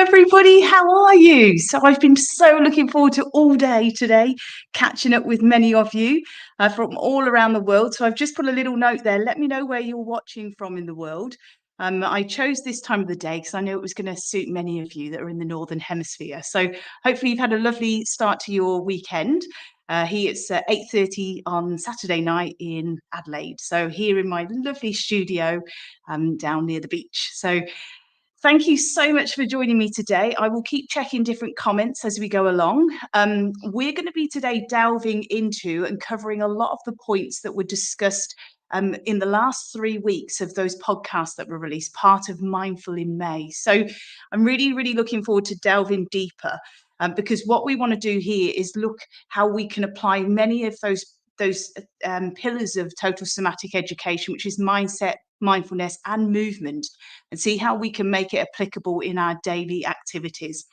everybody. How are you? So I've been so looking forward to all day today, catching up with many of you from all around the world. So I've just put a little note there. Let me know where you're watching from in the world. I chose this time of the day because I knew it was going to suit many of you that are in the Northern Hemisphere. So hopefully you've had a lovely start to your weekend. Here it's 8:30 on Saturday night in Adelaide. So here in my lovely studio down near the beach. So thank you so much for joining me today. I will keep checking different comments as we go along. We're going to be today delving into and covering a lot of the points that were discussed in the last 3 weeks of those podcasts that were released, part of Mindful in May. So I'm really, really looking forward to delving deeper because what we want to do here is look how we can apply many of those pillars of total somatic education, which is mindset, mindfulness, and movement, and see how we can make it applicable in our daily activities.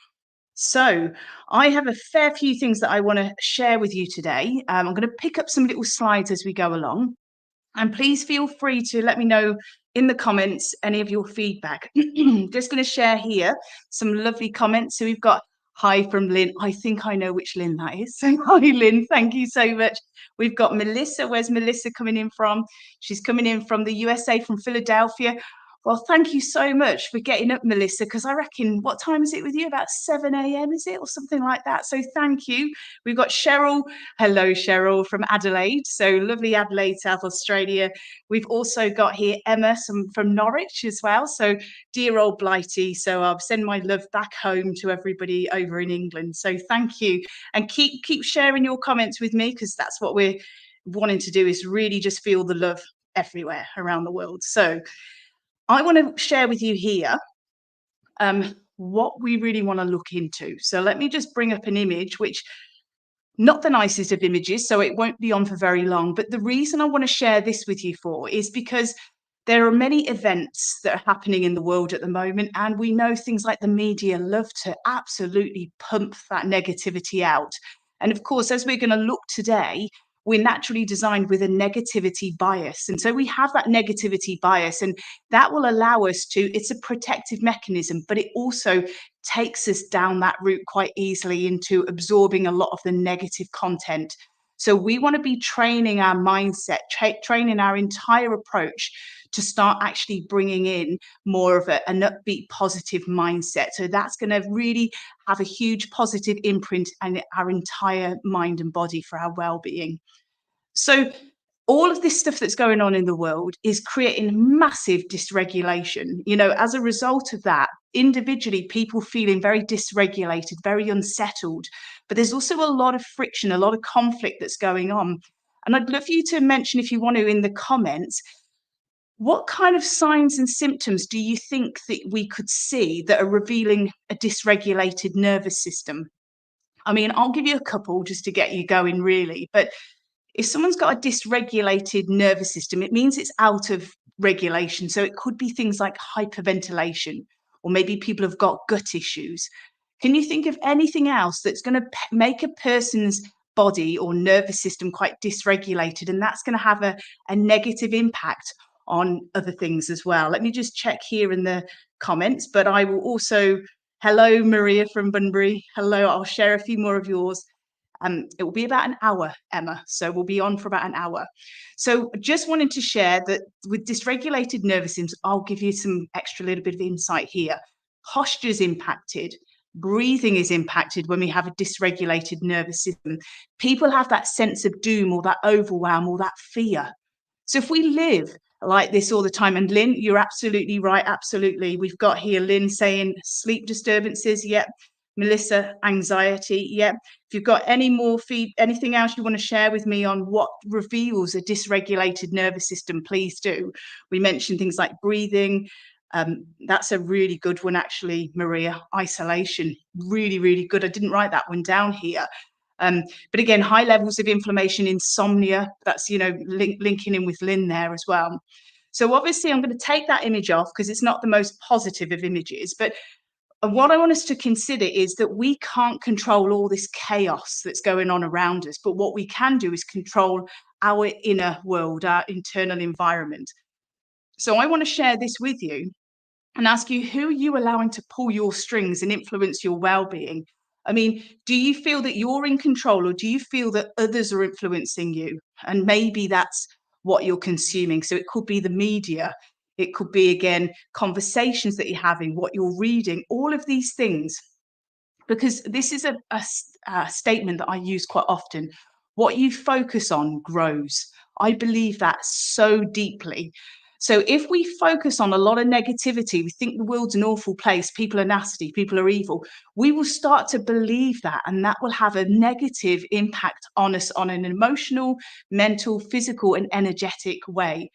So I have a fair few things that I want to share with you today. I'm going to pick up some little slides as we go along. And please feel free to let me know in the comments any of your feedback. Just going to share here some lovely comments. So we've got hi from Lynn. I think I know which Lynn that is. So hi, Lynn. Thank you so much. We've got Melissa. Where's Melissa coming in from? She's coming in from the USA, from Philadelphia. Well, thank you so much for getting up, Melissa, because I reckon, what time is it with you? About 7 a.m., is it? Or something like that. So thank you. We've got Cheryl. Hello, Cheryl, from Adelaide. So lovely Adelaide, South Australia. We've also got here Emma from Norwich as well. So dear old Blighty. So I'll send my love back home to everybody over in England. So thank you. And keep sharing your comments with me, because that's what we're wanting to do, is really just feel the love everywhere around the world. So I want to share with you here what we really want to look into. So let me just bring up an image, which not the nicest of images, so it won't be on for very long. But the reason I want to share this with you for is because there are many events that are happening in the world at the moment, and we know things like the media love to absolutely pump that negativity out. And of course, as we're going to look today, we're naturally designed with a negativity bias. And so we have that negativity bias, and that will allow us to, it's a protective mechanism, but it also takes us down that route quite easily into absorbing a lot of the negative content. So we want to be training our mindset, training our entire approach to start actually bringing in more of an upbeat, positive mindset. So that's going to really have a huge positive imprint on our entire mind and body for our well-being. So all of this stuff that's going on in the world is creating massive dysregulation. You know, as a result of that, individually, people feeling very dysregulated, very unsettled. But there's also a lot of friction, a lot of conflict that's going on. And I'd love you to mention, if you want to, in the comments, what kind of signs and symptoms do you think that we could see that are revealing a dysregulated nervous system? I mean, I'll give you a couple just to get you going, really. But if someone's got a dysregulated nervous system, it means it's out of regulation. So it could be things like hyperventilation, or maybe people have got gut issues. Can you think of anything else that's going to make a person's body or nervous system quite dysregulated, and that's going to have a negative impact on other things as well? Let me just check here in the comments, but I will also, hello, Maria from Bunbury. Hello, I'll share a few more of yours. It will be about an hour, Emma. So we'll be on for about an hour. So just wanted to share that with dysregulated nervous systems, I'll give you some extra little bit of insight here. Posture is impacted. Breathing is impacted when we have a dysregulated nervous system. People have that sense of doom, or that overwhelm, or that fear. So if we live like this all the time, and Lynn, you're absolutely right, absolutely. We've got here Lynn saying sleep disturbances, yep. Melissa, anxiety, yep. If you've got any more anything else you want to share with me on what reveals a dysregulated nervous system, please do. We mentioned things like breathing. That's a really good one, actually, Maria. Isolation, really, really good. I didn't write that one down here. But again, high levels of inflammation, insomnia, that's, you know, linking in with Lynn there as well. So obviously I'm going to take that image off because it's not the most positive of images. But what I want us to consider is that we can't control all this chaos that's going on around us. But what we can do is control our inner world, our internal environment. So I want to share this with you. and ask you, who are you allowing to pull your strings and influence your well-being? I mean, do you feel that you're in control, or do you feel that others are influencing you? And maybe that's what you're consuming. So it could be the media, it could be, again, conversations that you're having, what you're reading, all of these things. Because this is a statement that I use quite often: what you focus on grows. I believe that so deeply. So if we focus on a lot of negativity, we think the world's an awful place, people are nasty, people are evil, we will start to believe that, and that will have a negative impact on us on an emotional, mental, physical, and energetic way.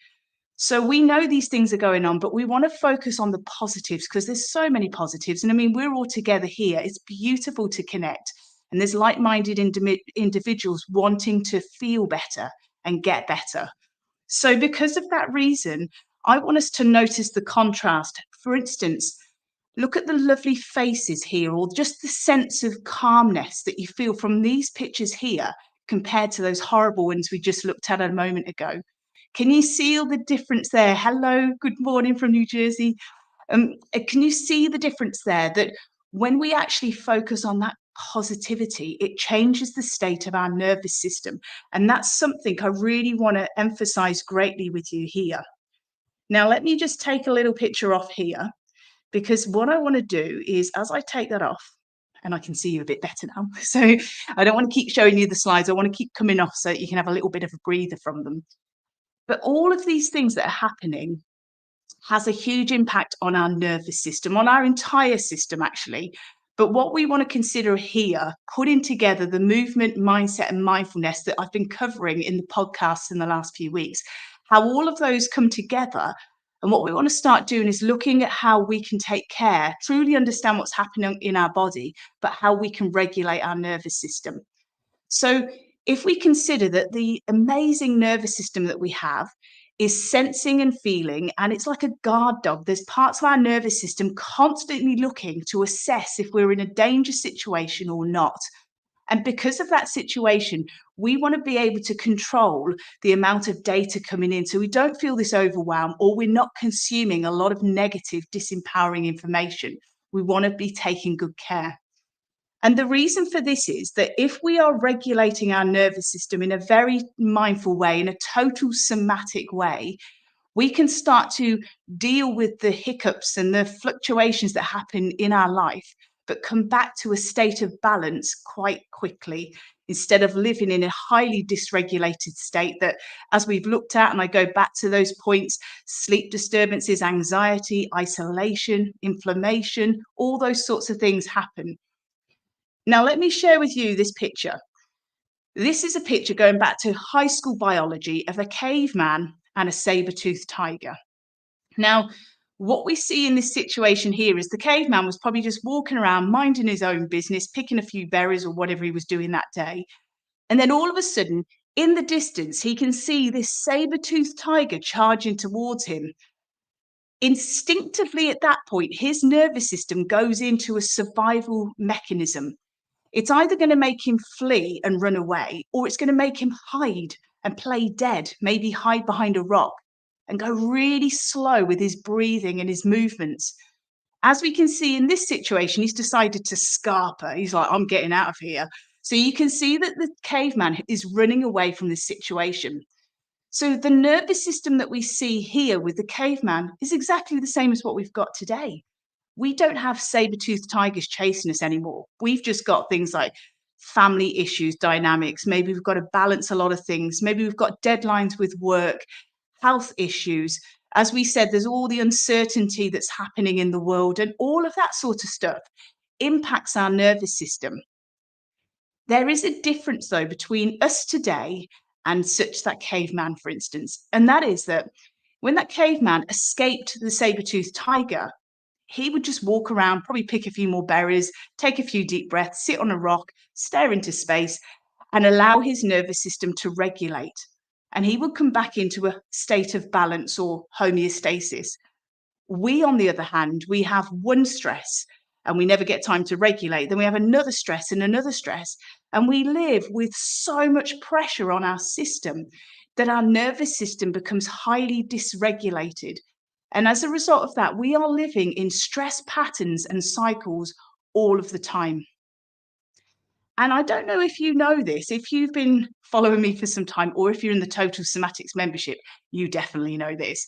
So we know these things are going on, but we want to focus on the positives, because there's so many positives. And I mean, we're all together here. It's beautiful to connect. And there's like-minded individuals wanting to feel better and get better. So because of that reason, I want us to notice the contrast. For instance, look at the lovely faces here, or just the sense of calmness that you feel from these pictures here compared to those horrible ones we just looked at a moment ago. Can you see all the difference there? Hello, good morning from New Jersey. Can you see the difference there? That when we actually focus on that positivity, it changes the state of our nervous system. And that's something I really want to emphasize greatly with you here. Now, let me just take a little picture off here, because what I want to do is, as I take that off, and I can see you a bit better now. So I don't want to keep showing you the slides. I want to keep coming off so that you can have a little bit of a breather from them. But all of these things that are happening has a huge impact on our nervous system, on our entire system, actually. But what we want to consider here, putting together the movement, mindset, and mindfulness that I've been covering in the podcasts in the last few weeks, how all of those come together. And what we want to start doing is looking at how we can take care, truly understand what's happening in our body, but how we can regulate our nervous system. So if we consider that the amazing nervous system that we have is sensing and feeling, and it's like a guard dog, there's parts of our nervous system constantly looking to assess if we're in a danger situation or not. And because of that situation, we want to be able to control the amount of data coming in, so we don't feel this overwhelm, or we're not consuming a lot of negative, disempowering information. We want to be taking good care. And the reason for this is that if we are regulating our nervous system in a very mindful way, in a total somatic way, we can start to deal with the hiccups and the fluctuations that happen in our life, but come back to a state of balance quite quickly, instead of living in a highly dysregulated state that, as we've looked at, and I go back to those points, sleep disturbances, anxiety, isolation, inflammation, all those sorts of things happen. Now, let me share with you this picture. This is a picture going back to high school biology of a caveman and a saber-toothed tiger. Now, what we see in this situation here is the caveman was probably just walking around, minding his own business, picking a few berries or whatever he was doing that day. And then all of a sudden, in the distance, he can see this saber-toothed tiger charging towards him. Instinctively, at that point, his nervous system goes into a survival mechanism. It's either going to make him flee and run away, or it's going to make him hide and play dead, maybe hide behind a rock and go really slow with his breathing and his movements. As we can see in this situation, he's decided to scarper. He's like, I'm getting out of here. So you can see that the caveman is running away from this situation. So the nervous system that we see here with the caveman is exactly the same as what we've got today. We don't have saber-toothed tigers chasing us anymore. We've just got things like family issues, dynamics. Maybe we've got to balance a lot of things. Maybe we've got deadlines with work, health issues. As we said, there's all the uncertainty that's happening in the world, and all of that sort of stuff impacts our nervous system. There is a difference, though, between us today and such that caveman, for instance. And that is that when that caveman escaped the saber-toothed tiger, he would just walk around, probably pick a few more berries, take a few deep breaths, sit on a rock, stare into space, and allow his nervous system to regulate. And he would come back into a state of balance or homeostasis. We, on the other hand, we have one stress and we never get time to regulate. Then we have another stress and another stress. And we live with so much pressure on our system that our nervous system becomes highly dysregulated. And as a result of that, we are living in stress patterns and cycles all of the time. And I don't know if you know this, if you've been following me for some time, or if you're in the Total Somatics membership, you definitely know this.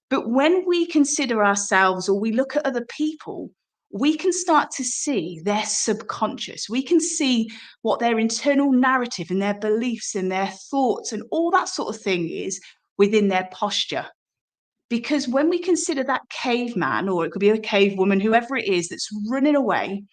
But when we consider ourselves or we look at other people, we can start to see their subconscious. We can see what their internal narrative and their beliefs and their thoughts and all that sort of thing is within their posture. Because when we consider that caveman, or it could be a cave woman, whoever it is that's running away,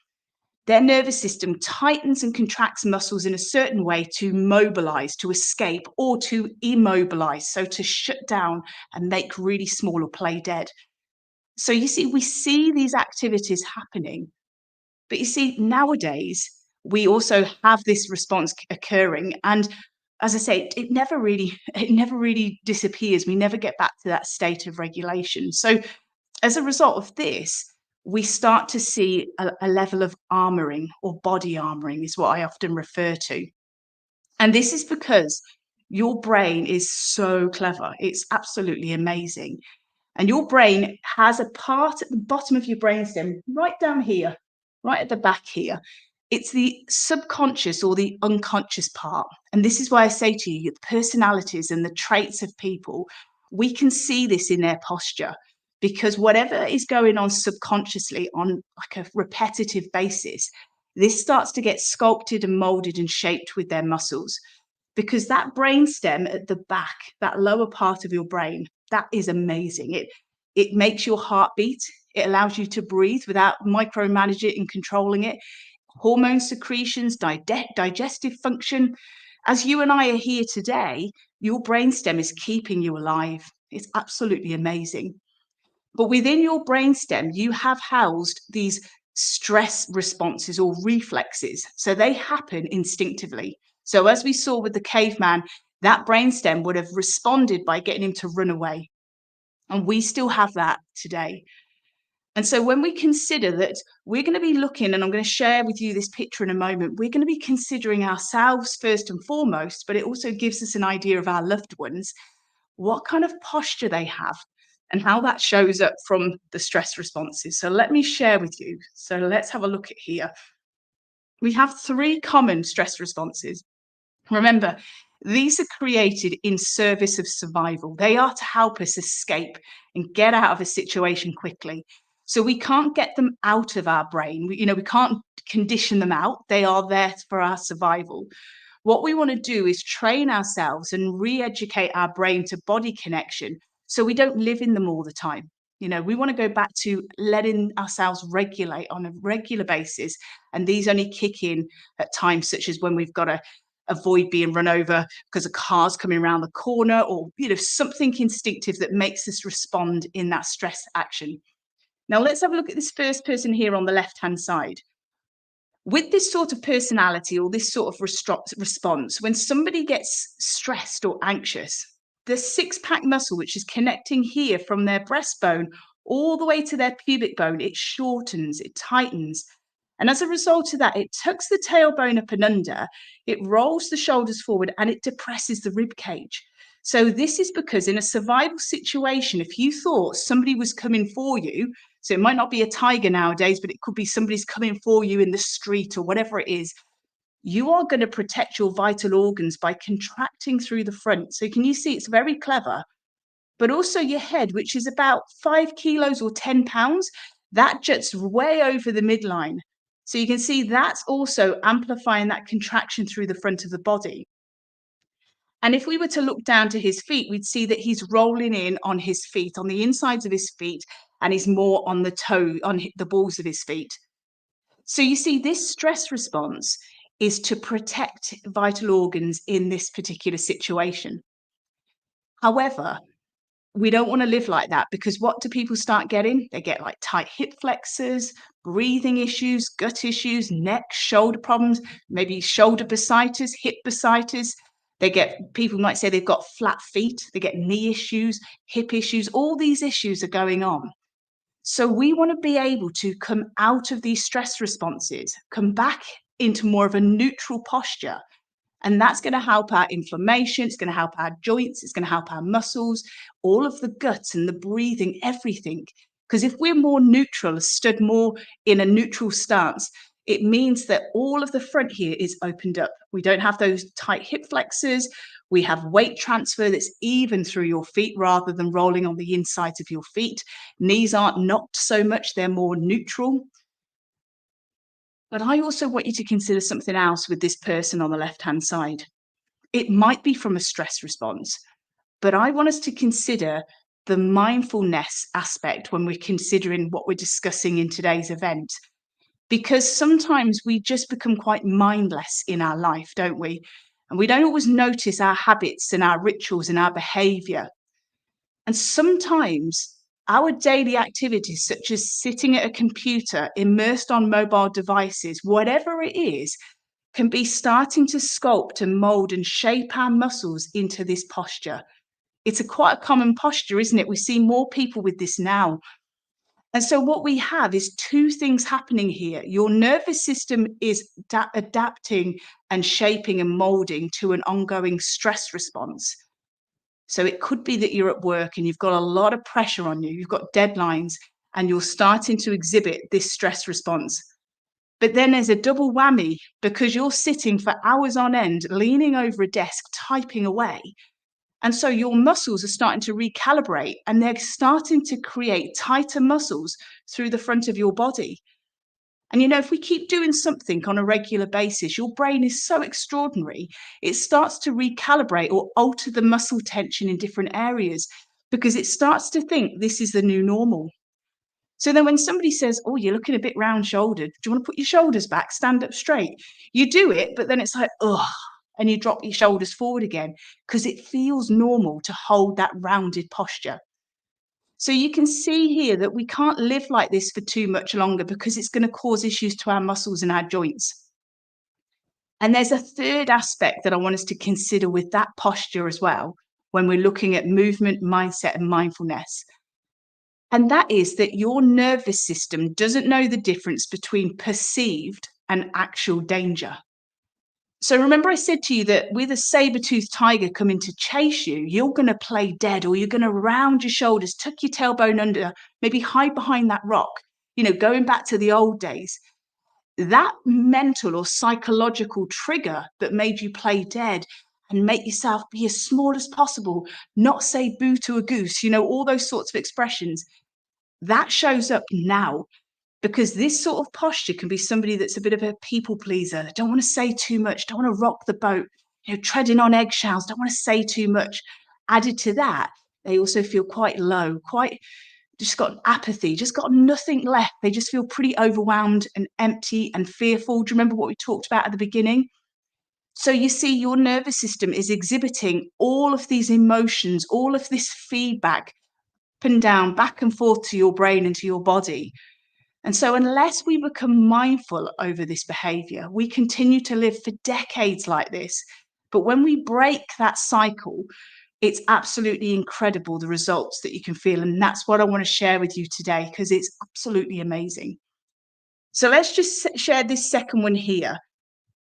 their nervous system tightens and contracts muscles in a certain way to mobilize, to escape, or to immobilize, so to shut down and make really small or play dead. So you see, we see these activities happening, but you see, nowadays, we also have this response occurring. And as I say, it never really, it never really disappears. We never get back to that state of regulation. So as a result of this, we start to see a level of armoring, or body armoring is what I often refer to. And this is because your brain is so clever. It's absolutely amazing. And your brain has a part at the bottom of your brainstem, right down here, right at the back here. It's the subconscious or the unconscious part. And this is why I say to you, the personalities and the traits of people, we can see this in their posture, because whatever is going on subconsciously on like a repetitive basis, this starts to get sculpted and molded and shaped with their muscles. Because that brainstem at the back, that lower part of your brain, that is amazing. It makes your heart beat. It allows you to breathe without micromanaging it and controlling it. Hormone secretions, digestive function. As you and I are here today, your brainstem is keeping you alive. It's absolutely amazing. But within your brainstem, you have housed these stress responses or reflexes. So they happen instinctively. So as we saw with the caveman, that brainstem would have responded by getting him to run away. And we still have that today. And so when we consider that we're going to be looking, and I'm going to share with you this picture in a moment, we're going to be considering ourselves first and foremost, but it also gives us an idea of our loved ones, what kind of posture they have and how that shows up from the stress responses. So let me share with you. So let's have a look at here. We have 3 common stress responses. Remember, these are created in service of survival. They are to help us escape and get out of a situation quickly. So we can't get them out of our brain. We can't condition them out. They are there for our survival. What we want to do is train ourselves and re-educate our brain to body connection so we don't live in them all the time. We want to go back to letting ourselves regulate on a regular basis. And these only kick in at times such as when we've got to avoid being run over because a car's coming around the corner, or something instinctive that makes us respond in that stress action. Now let's have a look at this first person here on the left hand side. With this sort of personality or this sort of response, when somebody gets stressed or anxious, the six-pack muscle, which is connecting here from their breastbone all the way to their pubic bone, it shortens, it tightens. And as a result of that, it tucks the tailbone up and under, it rolls the shoulders forward, and it depresses the rib cage. So this is because in a survival situation, if you thought somebody was coming for you, so it might not be a tiger nowadays, but it could be somebody's coming for you in the street or whatever it is, you are going to protect your vital organs by contracting through the front. So can you see it's very clever? But also your head, which is about 5 kilos or 10 pounds, that juts way over the midline. So you can see that's also amplifying that contraction through the front of the body. And if we were to look down to his feet, we'd see that he's rolling in on his feet, on the insides of his feet, and he's more on the toe, on the balls of his feet. So you see, this stress response is to protect vital organs in this particular situation. However, we don't want to live like that, because what do people start getting? They get like tight hip flexors, breathing issues, gut issues, neck, shoulder problems, maybe shoulder bursitis, hip bursitis. People might say they've got flat feet, they get knee issues, hip issues, all these issues are going on. So we want to be able to come out of these stress responses, come back into more of a neutral posture, And that's going to help our inflammation. It's going to help our joints. It's going to help our muscles, all of the guts and the breathing, everything. Because if we're more neutral, stood more in a neutral stance, it means that all of the front here is opened up. We don't have those tight hip flexors. We have weight transfer that's even through your feet rather than rolling on the insides of your feet. Knees aren't knocked so much, they're more neutral. But I also want you to consider something else with this person on the left-hand side. It might be from a stress response, but I want us to consider the mindfulness aspect when we're considering what we're discussing in today's event. Because sometimes we just become quite mindless in our life, don't we? And we don't always notice our habits and our rituals and our behavior. And sometimes our daily activities, such as sitting at a computer, immersed on mobile devices, whatever it is, can be starting to sculpt and mold and shape our muscles into this posture. It's quite a common posture, isn't it? We see more people with this now. And so what we have is two things happening here. Your nervous system is adapting and shaping and molding to an ongoing stress response. So it could be that you're at work and you've got a lot of pressure on you, you've got deadlines, and you're starting to exhibit this stress response. But then there's a double whammy because you're sitting for hours on end, leaning over a desk, typing away. And so your muscles are starting to recalibrate and they're starting to create tighter muscles through the front of your body. And if we keep doing something on a regular basis, your brain is so extraordinary, it starts to recalibrate or alter the muscle tension in different areas because it starts to think this is the new normal. So then when somebody says, oh, you're looking a bit round shouldered, do you want to put your shoulders back, stand up straight? You do it, but then it's like, oh, and you drop your shoulders forward again because it feels normal to hold that rounded posture. So you can see here that we can't live like this for too much longer because it's going to cause issues to our muscles and our joints. And there's a third aspect that I want us to consider with that posture as well when we're looking at movement, mindset, and mindfulness. And that is that your nervous system doesn't know the difference between perceived and actual danger. So remember I said to you that with a saber-toothed tiger coming to chase you, you're going to play dead or you're going to round your shoulders, tuck your tailbone under, maybe hide behind that rock, going back to the old days. That mental or psychological trigger that made you play dead and make yourself be as small as possible, not say boo to a goose, all those sorts of expressions, that shows up now. Because this sort of posture can be somebody that's a bit of a people pleaser, don't want to say too much, don't want to rock the boat, treading on eggshells, don't want to say too much. Added to that, they also feel quite low, quite just got apathy, just got nothing left. They just feel pretty overwhelmed and empty and fearful. Do you remember what we talked about at the beginning? So you see, your nervous system is exhibiting all of these emotions, all of this feedback up and down, back and forth to your brain and to your body. And so unless we become mindful over this behavior, we continue to live for decades like this. But when we break that cycle, it's absolutely incredible the results that you can feel. And that's what I want to share with you today because it's absolutely amazing. So let's just share this second one here.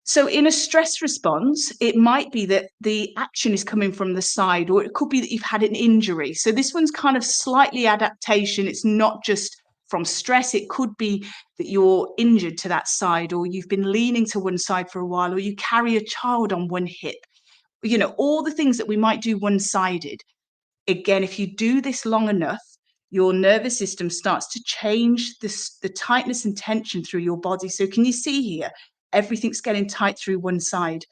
So in a stress response, it might be that the action is coming from the side, or it could be that you've had an injury. So this one's kind of slightly adaptation. It's not just from stress. It could be that you're injured to that side, or you've been leaning to one side for a while, or you carry a child on one hip. All the things that we might do one-sided. Again, if you do this long enough, your nervous system starts to change the tightness and tension through your body. So can you see here? Everything's getting tight through one side.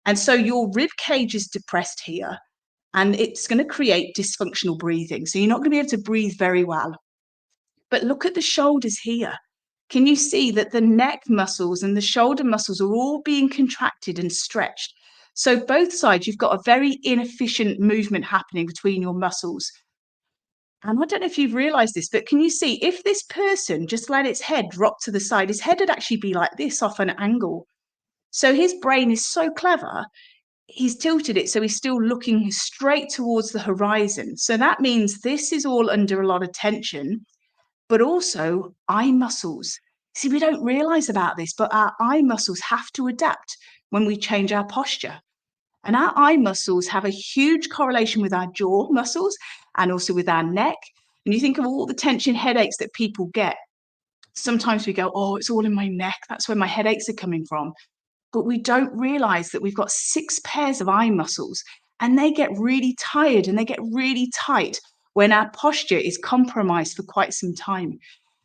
And so your rib cage is depressed here, and it's going to create dysfunctional breathing. So you're not going to be able to breathe very well. But look at the shoulders here. Can you see that the neck muscles and the shoulder muscles are all being contracted and stretched? So both sides, you've got a very inefficient movement happening between your muscles. And I don't know if you've realized this, but can you see if this person just let its head drop to the side, his head would actually be like this off an angle. So his brain is so clever, he's tilted it so he's still looking straight towards the horizon. So that means this is all under a lot of tension, but also eye muscles. See, we don't realize about this, but our eye muscles have to adapt when we change our posture. And our eye muscles have a huge correlation with our jaw muscles and also with our neck. And you think of all the tension headaches that people get. Sometimes we go, oh, it's all in my neck. That's where my headaches are coming from. But we don't realize that we've got 6 pairs of eye muscles and they get really tired and they get really tight when our posture is compromised for quite some time.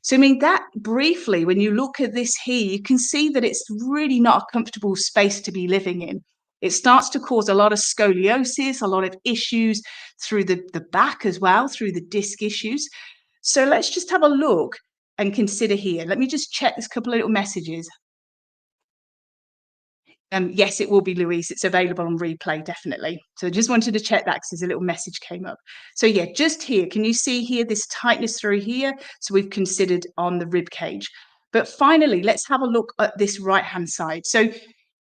So, I mean, that briefly, when you look at this here, you can see that it's really not a comfortable space to be living in. It starts to cause a lot of scoliosis, a lot of issues through the back as well, through the disc issues. So let's just have a look and consider here. Let me just check this couple of little messages. Yes, it will be, Louise. It's available on replay, definitely. So I just wanted to check that because a little message came up. So yeah, just here, can you see here this tightness through here? So we've considered on the rib cage. But finally, let's have a look at this right-hand side. So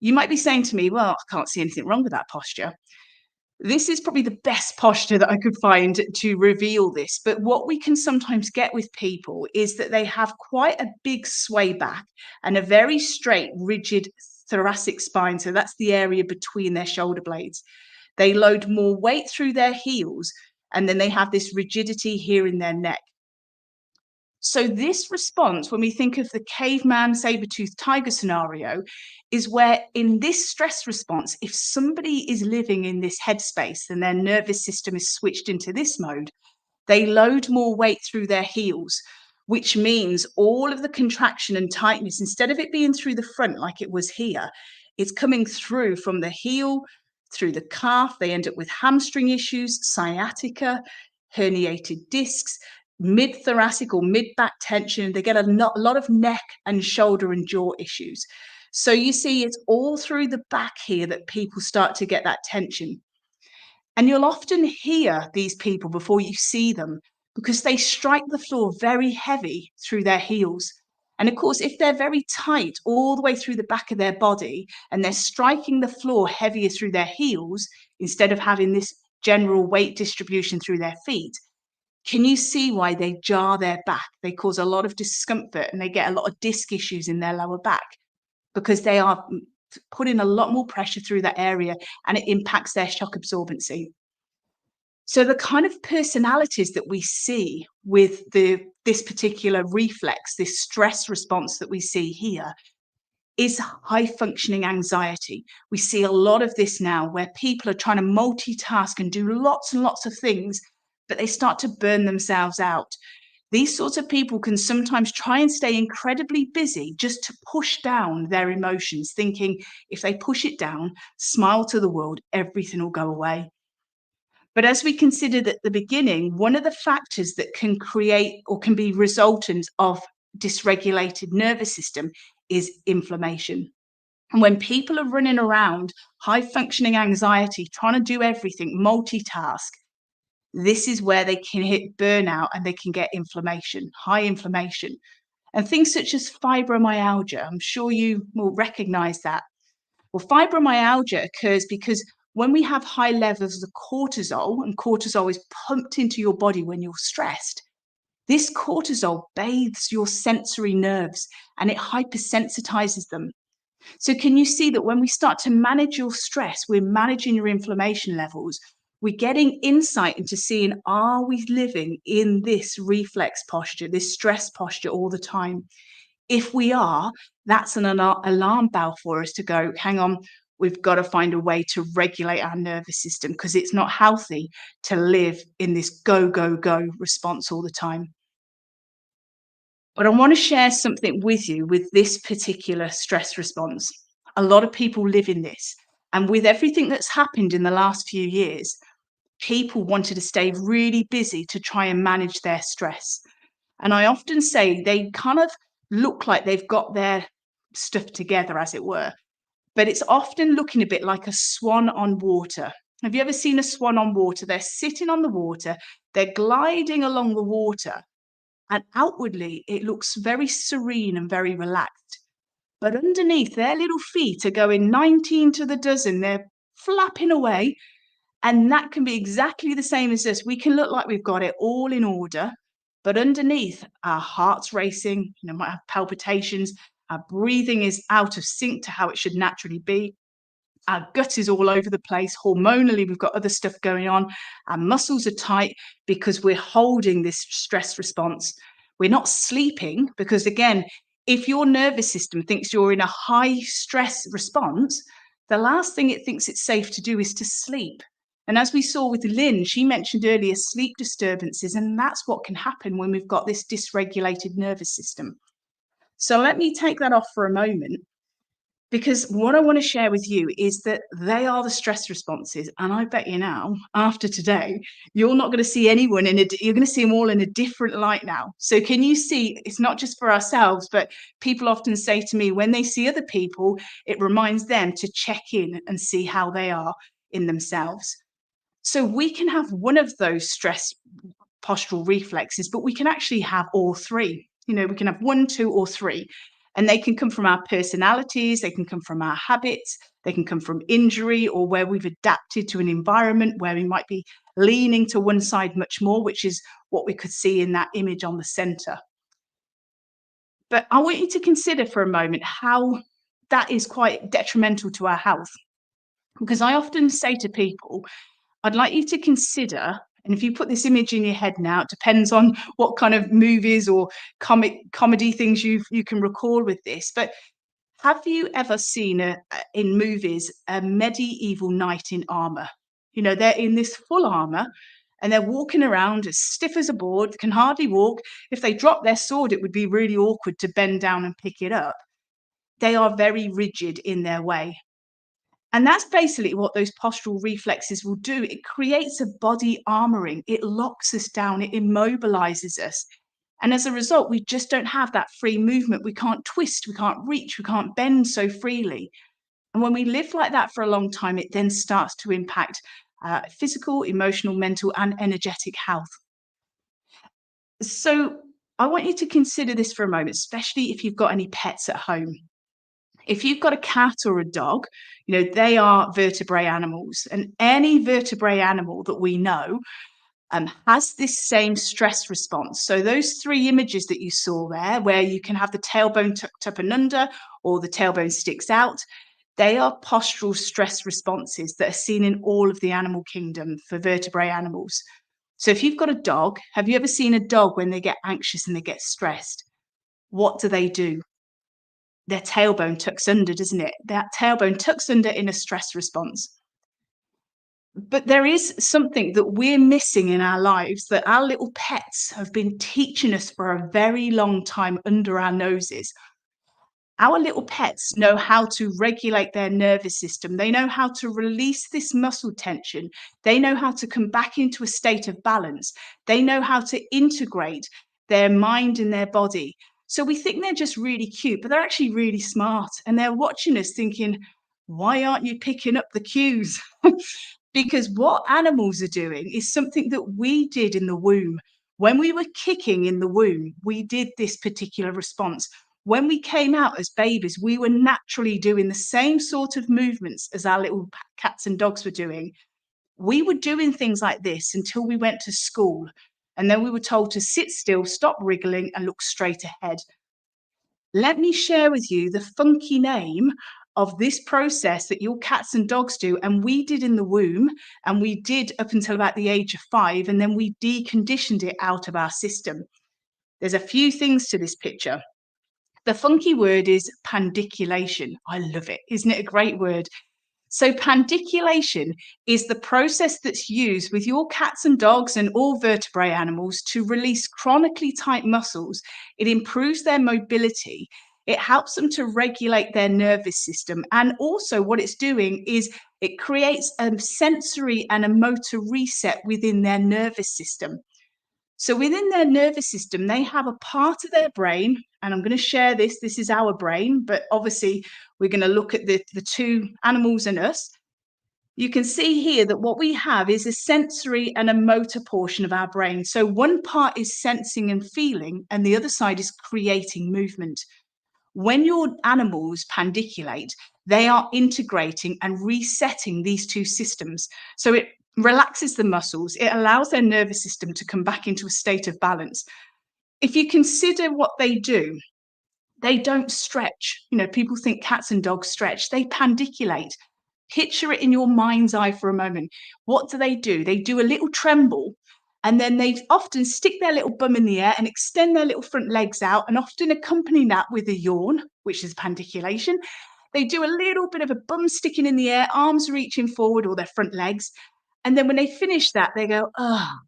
you might be saying to me, well, I can't see anything wrong with that posture. This is probably the best posture that I could find to reveal this. But what we can sometimes get with people is that they have quite a big sway back and a very straight, rigid thoracic spine. So that's the area between their shoulder blades. They load more weight through their heels, and then they have this rigidity here in their neck. So this response, when we think of the caveman saber-toothed tiger scenario, is where in this stress response, if somebody is living in this headspace and their nervous system is switched into this mode, they load more weight through their heels, which means all of the contraction and tightness, instead of it being through the front like it was here, it's coming through from the heel, through the calf. They end up with hamstring issues, sciatica, herniated discs, mid-thoracic or mid-back tension. They get a lot of neck and shoulder and jaw issues. So you see it's all through the back here that people start to get that tension. And you'll often hear these people before you see them because they strike the floor very heavy through their heels. And of course, if they're very tight all the way through the back of their body and they're striking the floor heavier through their heels instead of having this general weight distribution through their feet, can you see why they jar their back? They cause a lot of discomfort and they get a lot of disc issues in their lower back because they are putting a lot more pressure through that area and it impacts their shock absorbency. So the kind of personalities that we see with this particular reflex, this stress response that we see here, is high functioning anxiety. We see a lot of this now where people are trying to multitask and do lots and lots of things, but they start to burn themselves out. These sorts of people can sometimes try and stay incredibly busy just to push down their emotions, thinking if they push it down, smile to the world, everything will go away. But as we considered at the beginning, one of the factors that can create or can be resultant of dysregulated nervous system is inflammation. And when people are running around high functioning anxiety, trying to do everything, multitask, this is where they can hit burnout and they can get inflammation, high inflammation. And things such as fibromyalgia, I'm sure you will recognize that. Well, fibromyalgia occurs because when we have high levels of cortisol, and cortisol is pumped into your body when you're stressed, this cortisol bathes your sensory nerves and it hypersensitizes them. So can you see that when we start to manage your stress, we're managing your inflammation levels, we're getting insight into seeing, are we living in this reflex posture, this stress posture all the time? If we are, that's an alarm bell for us to go, hang on, we've got to find a way to regulate our nervous system because it's not healthy to live in this go, go, go response all the time. But I want to share something with you with this particular stress response. A lot of people live in this. And with everything that's happened in the last few years, people wanted to stay really busy to try and manage their stress. And I often say they kind of look like they've got their stuff together, as it were, but it's often looking a bit like a swan on water. Have you ever seen a swan on water? They're sitting on the water, they're gliding along the water, and outwardly it looks very serene and very relaxed. But underneath, their little feet are going 19 to the dozen. They're flapping away. And that can be exactly the same as us. We can look like we've got it all in order, but underneath, our heart's racing, might have palpitations, our breathing is out of sync to how it should naturally be. Our gut is all over the place. Hormonally, we've got other stuff going on. Our muscles are tight because we're holding this stress response. We're not sleeping because, again, if your nervous system thinks you're in a high stress response, the last thing it thinks it's safe to do is to sleep. And as we saw with Lynn, she mentioned earlier sleep disturbances, and that's what can happen when we've got this dysregulated nervous system. So let me take that off for a moment, because what I want to share with you is that they are the stress responses. And I bet you now, after today, you're not going to see anyone you're going to see them all in a different light now. So can you see, it's not just for ourselves, but people often say to me when they see other people, it reminds them to check in and see how they are in themselves. So we can have one of those stress postural reflexes, but we can actually have all three. You know, we can have one, two, or three. And they can come from our personalities, they can come from our habits, they can come from injury, or where we've adapted to an environment where we might be leaning to one side much more, which is what we could see in that image on the center. But I want you to consider for a moment how that is quite detrimental to our health. Because I often say to people, I'd like you to consider, and if you put this image in your head now, it depends on what kind of movies or comedy things you can recall with this, but have you ever seen in movies a medieval knight in armor? You know, they're in this full armor and they're walking around as stiff as a board, can hardly walk. If they drop their sword, it would be really awkward to bend down and pick it up. They are very rigid in their way. And that's basically what those postural reflexes will do. It creates a body armoring. It locks us down. It immobilizes us. And as a result, we just don't have that free movement. We can't twist, we can't reach, we can't bend so freely. And when we live like that for a long time, it then starts to impact physical, emotional, mental, and energetic health. So I want you to consider this for a moment, especially if you've got any pets at home. If you've got a cat or a dog, you know, they are vertebrate animals, and any vertebrate animal that we know has this same stress response. So those three images that you saw there, where you can have the tailbone tucked up and under, or the tailbone sticks out, they are postural stress responses that are seen in all of the animal kingdom for vertebrate animals. So if you've got a dog, have you ever seen a dog when they get anxious and they get stressed? What do? Their tailbone tucks under, doesn't it? That tailbone tucks under in a stress response. But there is something that we're missing in our lives that our little pets have been teaching us for a very long time under our noses. Our little pets know how to regulate their nervous system. They know how to release this muscle tension. They know how to come back into a state of balance. They know how to integrate their mind and their body. So we think they're just really cute, but they're actually really smart. And they're watching us thinking, why aren't you picking up the cues? Because what animals are doing is something that we did in the womb. When we were kicking in the womb, we did this particular response. When we came out as babies, we were naturally doing the same sort of movements as our little cats and dogs were doing. We were doing things like this until we went to school. And then we were told to sit still, stop wriggling, and look straight ahead. Let me share with you the funky name of this process that your cats and dogs do, and we did in the womb, and we did up until about the age of 5, and then we deconditioned it out of our system. There's a few things to this picture. The funky word is pandiculation. I love it. Isn't it a great word? So pandiculation is the process that's used with your cats and dogs and all vertebrate animals to release chronically tight muscles. It improves their mobility. It helps them to regulate their nervous system. And also what it's doing is it creates a sensory and a motor reset within their nervous system. So within their nervous system, they have a part of their brain, and I'm going to share this. This is our brain, but obviously we're going to look at the two animals and us. You can see here that what we have is a sensory and a motor portion of our brain. So one part is sensing and feeling, and the other side is creating movement. When your animals pandiculate, they are integrating and resetting these two systems. So it relaxes the muscles, it allows their nervous system to come back into a state of balance. If you consider what they do, they don't stretch. You know, people think cats and dogs stretch, they pandiculate. Picture it in your mind's eye for a moment. What do? They do a little tremble, and then they often stick their little bum in the air and extend their little front legs out, and often accompany that with a yawn, which is pandiculation. They do a little bit of a bum sticking in the air, arms reaching forward, or their front legs. And then when they finish that, they go, ah,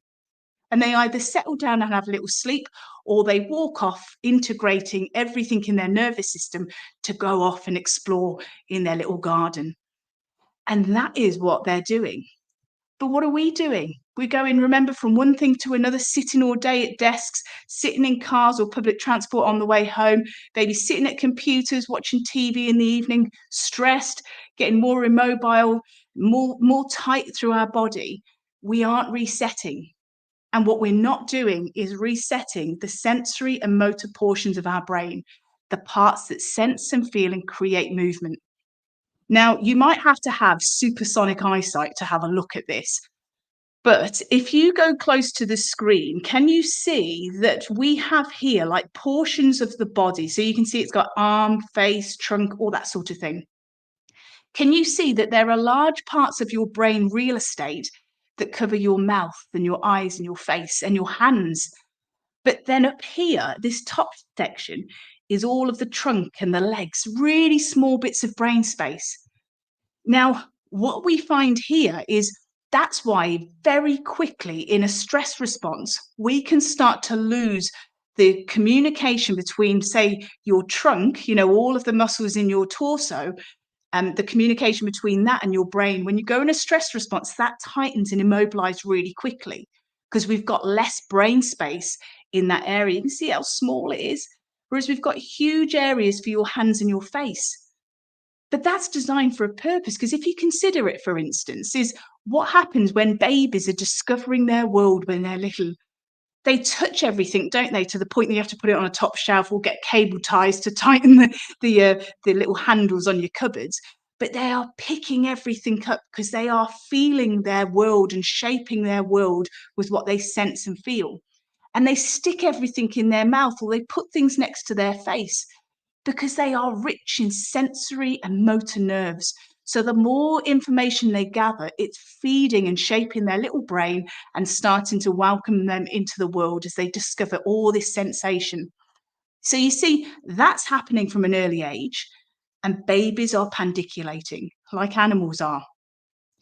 and they either settle down and have a little sleep, or they walk off, integrating everything in their nervous system to go off and explore in their little garden. And that is what they're doing. But what are we doing? We're going, remember, from one thing to another, sitting all day at desks, sitting in cars or public transport on the way home, maybe sitting at computers, watching TV in the evening, stressed, getting more immobile, more tight through our body. We aren't resetting. And what we're not doing is resetting the sensory and motor portions of our brain, the parts that sense and feel and create movement. Now, you might have to have supersonic eyesight to have a look at this. But if you go close to the screen, can you see that we have here like portions of the body? So you can see it's got arm, face, trunk, all that sort of thing. Can you see that there are large parts of your brain real estate that cover your mouth and your eyes and your face and your hands? But then up here, this top section is all of the trunk and the legs, really small bits of brain space. Now, what we find here is that's why very quickly in a stress response, we can start to lose the communication between, say, your trunk, all of the muscles in your torso, and the communication between that and your brain. When you go in a stress response, that tightens and immobilizes really quickly because we've got less brain space in that area. You can see how small it is, whereas we've got huge areas for your hands and your face. But that's designed for a purpose, because if you consider it, for instance, is what happens when babies are discovering their world when they're little. They touch everything, don't they, to the point that you have to put it on a top shelf or get cable ties to tighten the little handles on your cupboards. But they are picking everything up because they are feeling their world and shaping their world with what they sense and feel. And they stick everything in their mouth, or they put things next to their face, because they are rich in sensory and motor nerves. So the more information they gather, it's feeding and shaping their little brain and starting to welcome them into the world as they discover all this sensation. So you see, that's happening from an early age, and babies are pandiculating like animals are,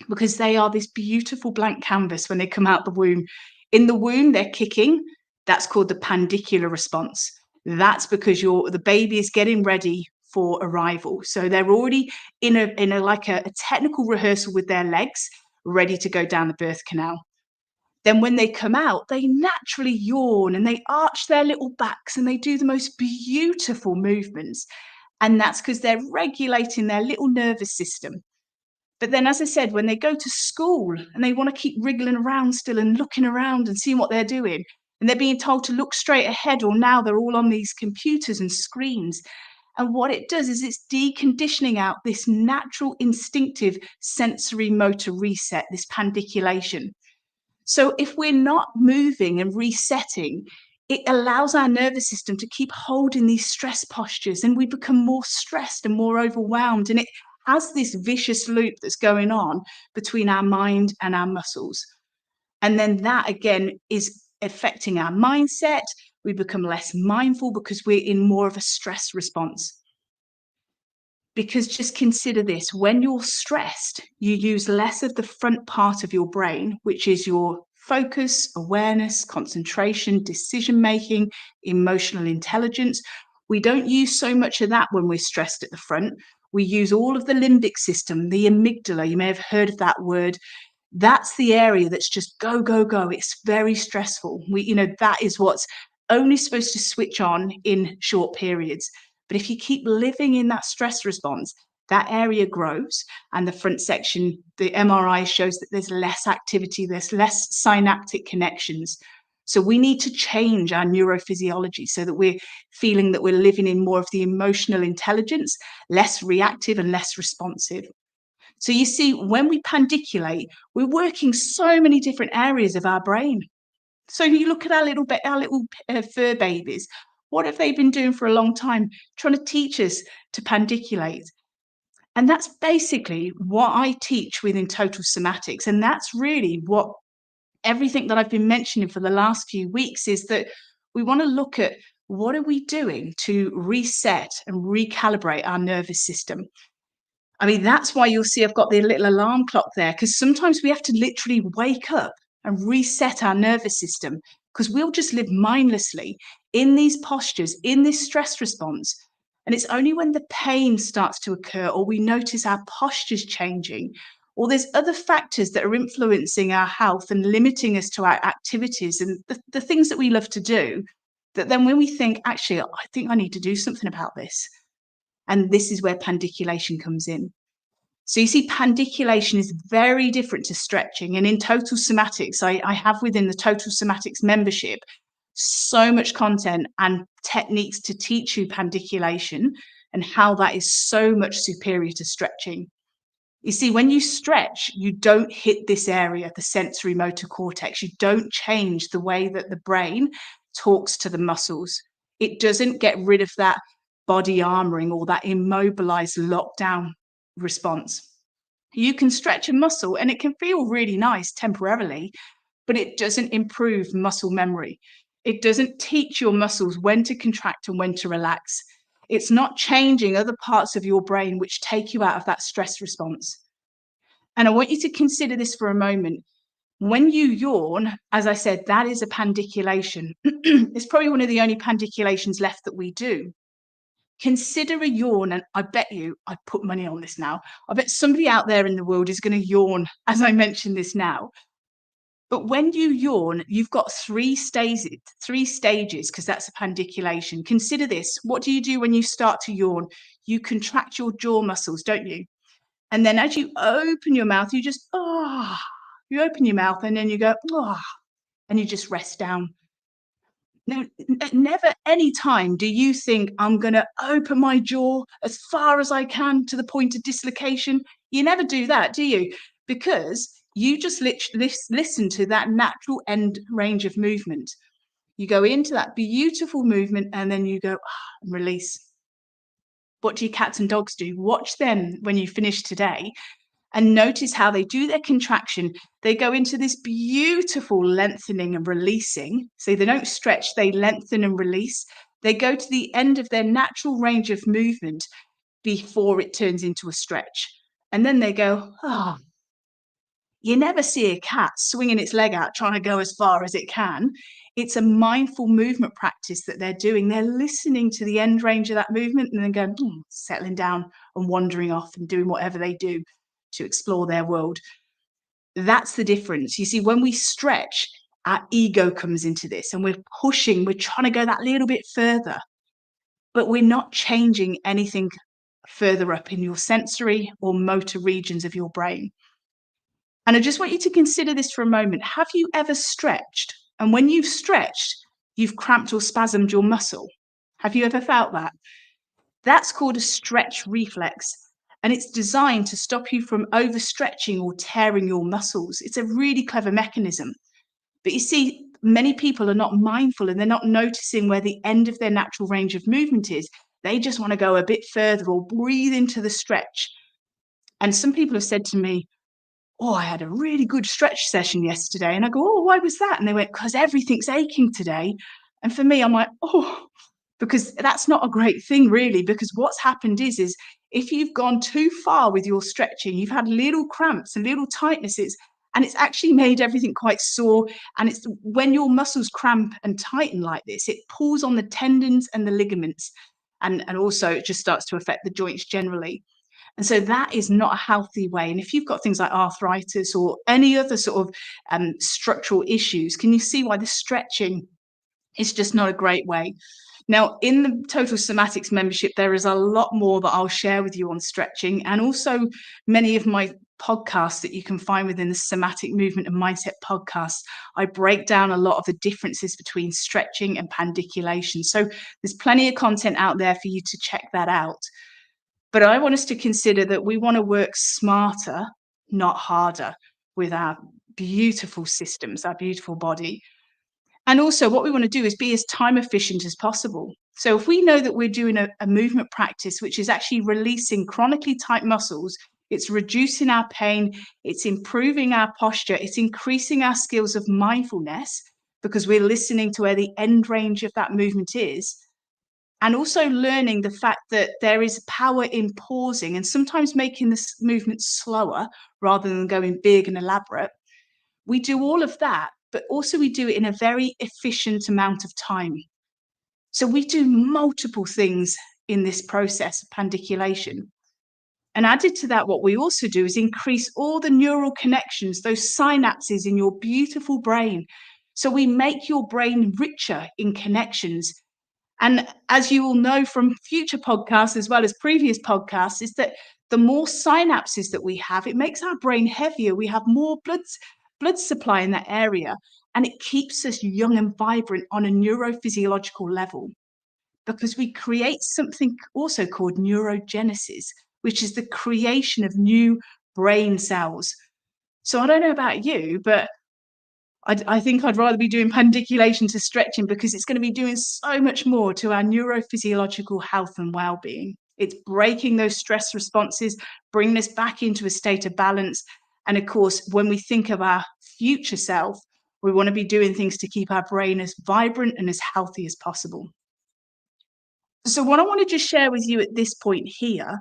because they are this beautiful blank canvas when they come out the womb. In the womb, they're kicking. That's called the pandicular response. That's because the baby is getting ready for arrival. So they're already in a technical rehearsal with their legs, ready to go down the birth canal. Then when they come out, they naturally yawn and they arch their little backs and they do the most beautiful movements. And that's because they're regulating their little nervous system. But then, as I said, when they go to school and they want to keep wriggling around still and looking around and seeing what they're doing, and they're being told to look straight ahead, or now they're all on these computers and screens. And what it does is it's deconditioning out this natural, instinctive sensory motor reset, this pandiculation. So if we're not moving and resetting, it allows our nervous system to keep holding these stress postures, and we become more stressed and more overwhelmed. And it has this vicious loop that's going on between our mind and our muscles. And then that again is affecting our mindset. We become less mindful because we're in more of a stress response. Because just consider this, when you're stressed, you use less of the front part of your brain, which is your focus, awareness, concentration, decision making, emotional intelligence. We don't use so much of that when we're stressed at the front. We use all of the limbic system, the amygdala. You may have heard of that word. That's the area that's just go, go, go. It's very stressful. That is what's only supposed to switch on in short periods. But if you keep living in that stress response, that area grows, and the front section, the MRI shows that there's less activity, there's less synaptic connections. So we need to change our neurophysiology so that we're feeling that we're living in more of the emotional intelligence, less reactive and less responsive. So you see, when we pandiculate, we're working so many different areas of our brain. So you look at our little fur babies. What have they been doing for a long time? Trying to teach us to pandiculate. And that's basically what I teach within Total Somatics. And that's really what everything that I've been mentioning for the last few weeks is that we want to look at what are we doing to reset and recalibrate our nervous system. I mean, that's why you'll see I've got the little alarm clock there, because sometimes we have to literally wake up and reset our nervous system because we'll just live mindlessly in these postures, in this stress response. And it's only when the pain starts to occur or we notice our postures changing or there's other factors that are influencing our health and limiting us to our activities and the things that we love to do, that then when we think, actually, I think I need to do something about this. And this is where pandiculation comes in. So you see, pandiculation is very different to stretching. And in Total Somatics, I have within the Total Somatics membership so much content and techniques to teach you pandiculation and how that is so much superior to stretching. You see, when you stretch, you don't hit this area, the sensory motor cortex. You don't change the way that the brain talks to the muscles. It doesn't get rid of that body armoring or that immobilized lockdown response. You can stretch a muscle and it can feel really nice temporarily, but it doesn't improve muscle memory. It doesn't teach your muscles when to contract and when to relax. It's not changing other parts of your brain which take you out of that stress response. And I want you to consider this for a moment. When you yawn, as I said, that is a pandiculation. It's probably one of the only pandiculations left that we do. Consider a yawn, and I bet you, I put money on this now. I bet somebody out there in the world is going to yawn as I mention this now. But when you yawn, you've got three stages, because that's a pandiculation. Consider this. What do you do when you start to yawn? You contract your jaw muscles, don't you? And then as you open your mouth, you just, you open your mouth and then you go, and you just rest down. No, never any time do you think I'm going to open my jaw as far as I can to the point of dislocation. You never do that, do you? Because you just listen to that natural end range of movement. You go into that beautiful movement and then you go and release. What do your cats and dogs do? Watch them when you finish today and notice how they do their contraction. They go into this beautiful lengthening and releasing. So they don't stretch, they lengthen and release. They go to the end of their natural range of movement before it turns into a stretch. And then they go, You never see a cat swinging its leg out, trying to go as far as it can. It's a mindful movement practice that they're doing. They're listening to the end range of that movement and then going, settling down and wandering off and doing whatever they do to explore their world. That's the difference. You see, when we stretch, our ego comes into this and we're pushing, we're trying to go that little bit further, but we're not changing anything further up in your sensory or motor regions of your brain. And I just want you to consider this for a moment. Have you ever stretched? And when you've stretched, you've cramped or spasmed your muscle. Have you ever felt that? That's called a stretch reflex. And it's designed to stop you from overstretching or tearing your muscles. It's a really clever mechanism. But you see, many people are not mindful and they're not noticing where the end of their natural range of movement is. They just want to go a bit further or breathe into the stretch. And some people have said to me, I had a really good stretch session yesterday. And I go, why was that? And they went, because everything's aching today. And for me, I'm like, because that's not a great thing, really, because what's happened is if you've gone too far with your stretching, you've had little cramps and little tightnesses, and it's actually made everything quite sore. And it's when your muscles cramp and tighten like this, it pulls on the tendons and the ligaments. And also it just starts to affect the joints generally. And so that is not a healthy way. And if you've got things like arthritis or any other sort of structural issues, can you see why the stretching is just not a great way? Now, in the Total Somatics membership, there is a lot more that I'll share with you on stretching, and also many of my podcasts that you can find within the Somatic Movement and Mindset podcast. I break down a lot of the differences between stretching and pandiculation. So there's plenty of content out there for you to check that out. But I want us to consider that we want to work smarter, not harder, with our beautiful systems, our beautiful body. And also what we want to do is be as time efficient as possible. So if we know that we're doing a movement practice which is actually releasing chronically tight muscles, it's reducing our pain, it's improving our posture, it's increasing our skills of mindfulness because we're listening to where the end range of that movement is, and also learning the fact that there is power in pausing and sometimes making this movement slower rather than going big and elaborate. We do all of that, but also we do it in a very efficient amount of time. So we do multiple things in this process of pandiculation. And added to that, what we also do is increase all the neural connections, those synapses in your beautiful brain. So we make your brain richer in connections. And as you will know from future podcasts as well as previous podcasts, is that the more synapses that we have, it makes our brain heavier. We have more blood supply in that area, and it keeps us young and vibrant on a neurophysiological level, because we create something also called neurogenesis, which is the creation of new brain cells. So I don't know about you, but I think I'd rather be doing pandiculation to stretching because it's going to be doing so much more to our neurophysiological health and well-being. It's breaking those stress responses, bringing us back into a state of balance. And of course, when we think of our future self, we want to be doing things to keep our brain as vibrant and as healthy as possible. So what I want to just share with you at this point here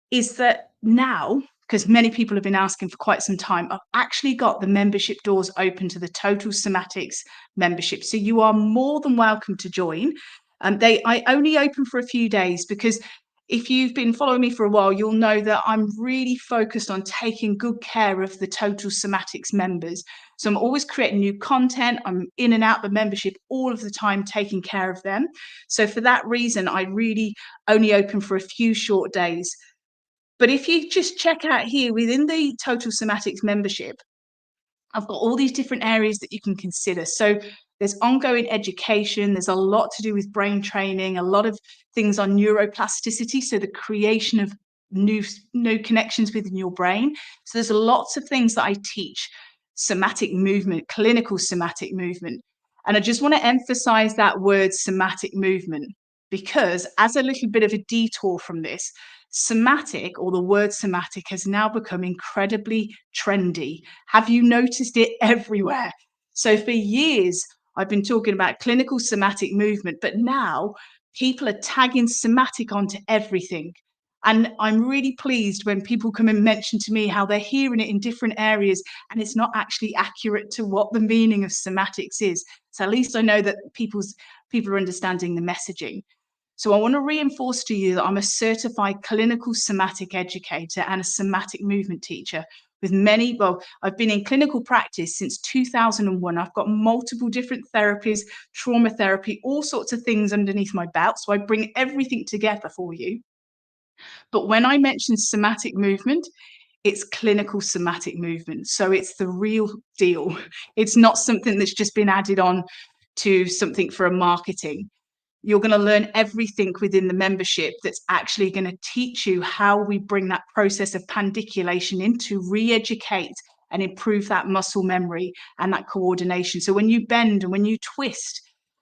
is that now, because many people have been asking for quite some time, I've actually got the membership doors open to the Total Somatics membership. So you are more than welcome to join. I only open for a few days because if you've been following me for a while, you'll know that I'm really focused on taking good care of the Total Somatics members. So I'm always creating new content. I'm in and out the membership all of the time, taking care of them. So for that reason, I really only open for a few short days. But if you just check out here within the Total Somatics membership, I've got all these different areas that you can consider. So there's ongoing education, there's a lot to do with brain training, a lot of things on neuroplasticity, so the creation of new connections within your brain. So there's lots of things that I teach: somatic movement, clinical somatic movement. And I just want to emphasize that word somatic movement, because as a little bit of a detour from this, somatic, or the word somatic, has now become incredibly trendy. Have you noticed it everywhere? So for years, I've been talking about clinical somatic movement, but now people are tagging somatic onto everything. And I'm really pleased when people come and mention to me how they're hearing it in different areas and it's not actually accurate to what the meaning of somatics is. So at least I know that people are understanding the messaging. So I want to reinforce to you that I'm a certified clinical somatic educator and a somatic movement teacher with I've been in clinical practice since 2001. I've got multiple different therapies, trauma therapy, all sorts of things underneath my belt. So I bring everything together for you. But when I mention somatic movement, it's clinical somatic movement. So it's the real deal. It's not something that's just been added on to something for a marketing. You're going to learn everything within the membership that's actually going to teach you how we bring that process of pandiculation in to re-educate and improve that muscle memory and that coordination. So when you bend and when you twist,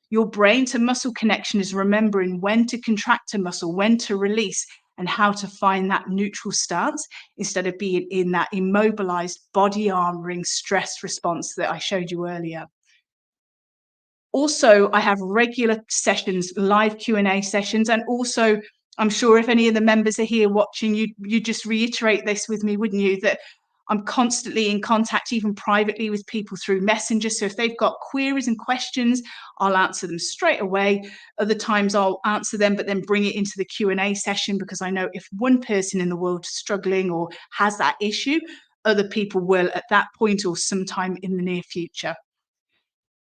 your brain to muscle connection is remembering when to contract a muscle, when to release, and how to find that neutral stance instead of being in that immobilized body armoring stress response that I showed you earlier. Also, I have regular sessions, live Q&A sessions, and also I'm sure if any of the members are here watching, you just reiterate this with me, wouldn't you, that I'm constantly in contact, even privately, with people through Messenger. So if they've got queries and questions, I'll answer them straight away. Other times I'll answer them, but then bring it into the Q&A session, because I know if one person in the world is struggling or has that issue, other people will at that point or sometime in the near future.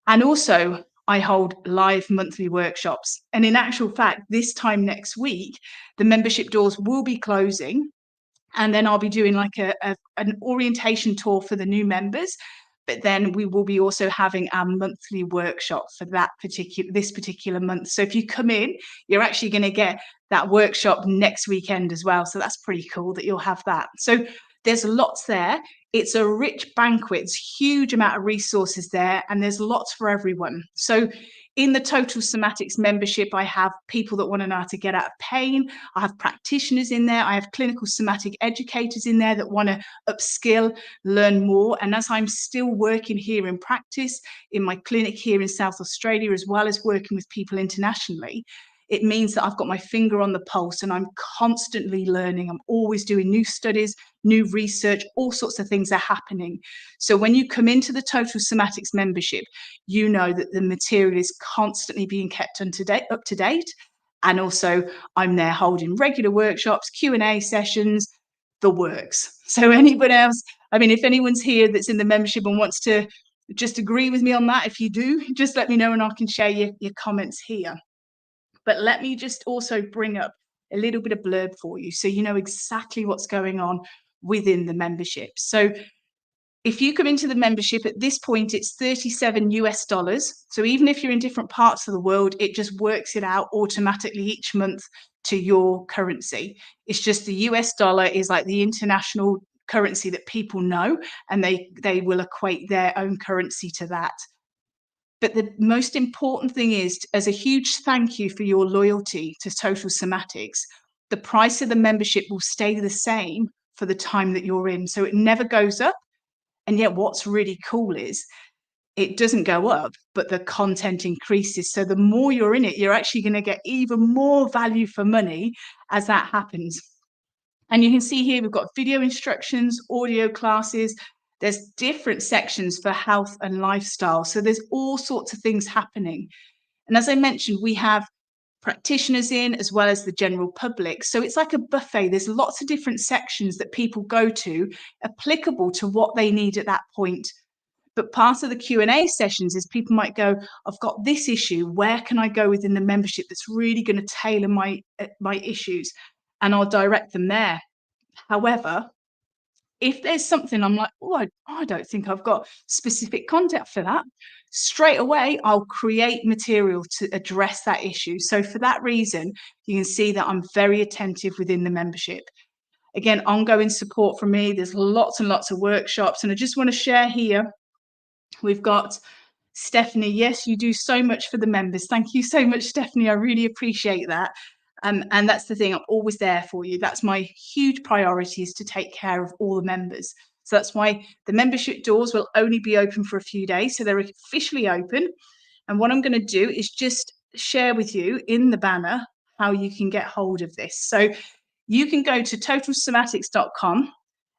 And also, I hold live monthly workshops. And in actual fact, this time next week, the membership doors will be closing. And then I'll be doing like an orientation tour for the new members. But then we will be also having our monthly workshop for this particular month. So if you come in, you're actually going to get that workshop next weekend as well. So that's pretty cool that you'll have that. So there's lots there. It's a rich banquet. It's a huge amount of resources there, and there's lots for everyone. So In the Total Somatics membership, I have people that want to know how to get out of pain. I have practitioners in there. I have clinical somatic educators in there that want to upskill, learn more. And as I'm still working here in practice in my clinic here in South Australia, as well as working with people internationally, it means that I've got my finger on the pulse and I'm constantly learning. I'm always doing new studies, new research, all sorts of things are happening. So when you come into the Total Somatics membership, you know that the material is constantly being kept up to date. And also I'm there holding regular workshops, Q&A sessions, the works. So anyone else, I mean, if anyone's here that's in the membership and wants to just agree with me on that, if you do, just let me know and I can share your comments here. But let me just also bring up a little bit of blurb for you so you know exactly what's going on within the membership. So if you come into the membership at this point, it's $37. So even if you're in different parts of the world, it just works it out automatically each month to your currency. It's just the US dollar is like the international currency that people know, and they will equate their own currency to that. But the most important thing is, as a huge thank you for your loyalty to Total Somatics, the price of the membership will stay the same for the time that you're in. So it never goes up. And yet what's really cool is it doesn't go up, but the content increases. So the more you're in it, you're actually going to get even more value for money as that happens. And you can see here, we've got video instructions, audio classes. There's different sections for health and lifestyle. So there's all sorts of things happening. And as I mentioned, we have practitioners in as well as the general public. So it's like a buffet. There's lots of different sections that people go to applicable to what they need at that point. But part of the Q&A sessions is people might go, I've got this issue. Where can I go within the membership that's really going to tailor my issues? And I'll direct them there. However, if there's something I'm like, oh, I don't think I've got specific content for that, straight away, I'll create material to address that issue. So for that reason, you can see that I'm very attentive within the membership. Again, ongoing support from me. There's lots and lots of workshops. And I just want to share here, we've got Stephanie. Yes, you do so much for the members. Thank you so much, Stephanie. I really appreciate that. And that's the thing, I'm always there for you. That's my huge priority, is to take care of all the members. So that's why the membership doors will only be open for a few days. So they're officially open. And what I'm going to do is just share with you in the banner how you can get hold of this. So you can go to totalsomatics.com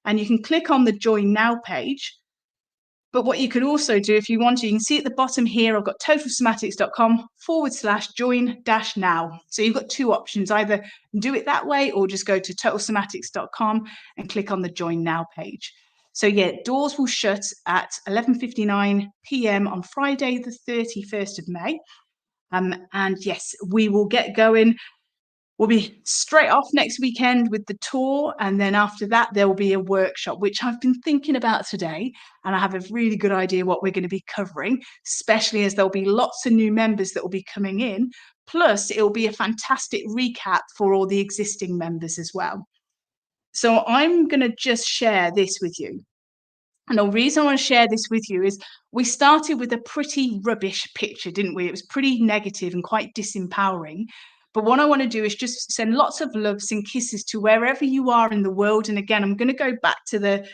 and you can click on the Join Now page. But what you could also do if you want to, you can see at the bottom here, I've got totalsomatics.com/join-now. So you've got two options, either do it that way or just go to totalsomatics.com and click on the Join Now page. So yeah, doors will shut at 11:59 p.m. on Friday, the 31st of May. And yes, we will get going. We'll be straight off next weekend with the tour. And then after that, there will be a workshop, which I've been thinking about today. And I have a really good idea what we're going to be covering, especially as there'll be lots of new members that will be coming in. Plus, it will be a fantastic recap for all the existing members as well. So I'm going to just share this with you. And the reason I want to share this with you is we started with a pretty rubbish picture, didn't we? It was pretty negative and quite disempowering. But what I want to do is just send lots of loves and kisses to wherever you are in the world. And again, I'm going to go back to the